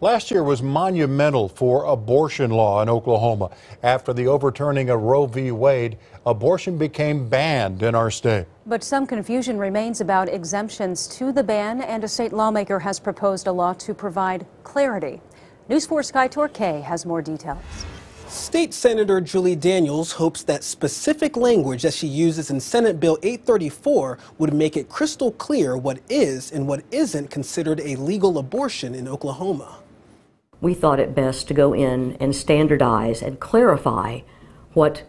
Last year was monumental for abortion law in Oklahoma. After the overturning of Roe v. Wade, abortion became banned in our state. But some confusion remains about exemptions to the ban, and a state lawmaker has proposed a law to provide clarity. News 4 Sky Torquay has more details. State Senator Julie Daniels hopes that specific language that she uses in Senate Bill 834 would make it crystal clear what is and what isn't considered a legal abortion in Oklahoma. We thought it best to go in and standardize and clarify what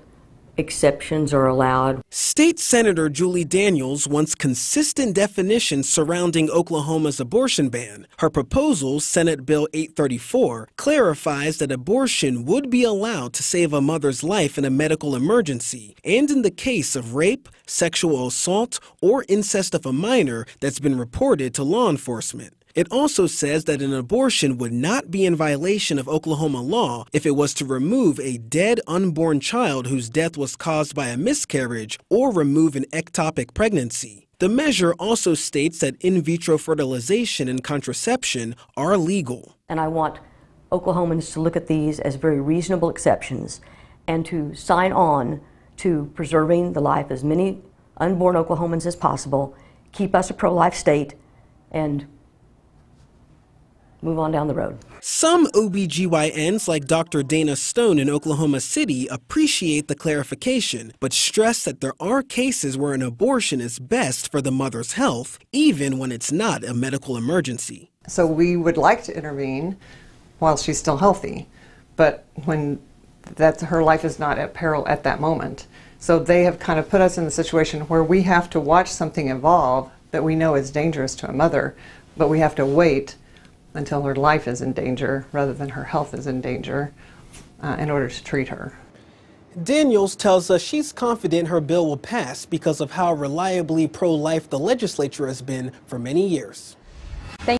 exceptions are allowed. State Senator Julie Daniels wants consistent definitions surrounding Oklahoma's abortion ban. Her proposal, Senate Bill 834, clarifies that abortion would be allowed to save a mother's life in a medical emergency and in the case of rape, sexual assault, or incest of a minor that's been reported to law enforcement. It also says that an abortion would not be in violation of Oklahoma law if it was to remove a dead unborn child whose death was caused by a miscarriage or remove an ectopic pregnancy. The measure also states that in vitro fertilization and contraception are legal. And I want Oklahomans to look at these as very reasonable exceptions and to sign on to preserving the life of as many unborn Oklahomans as possible, keep us a pro-life state, and move on down the road. Some OBGYNs like Dr. Dana Stone in Oklahoma City appreciate the clarification, but stress that there are cases where an abortion is best for the mother's health, even when it's not a medical emergency. So we would like to intervene while she's still healthy, but when her life is not at peril at that moment. So they have kind of put us in the situation where we have to watch something evolve that we know is dangerous to a mother, but we have to wait until her life is in danger rather than her health is in danger in order to treat her. Daniels tells us she's confident her bill will pass because of how reliably pro-life the legislature has been for many years.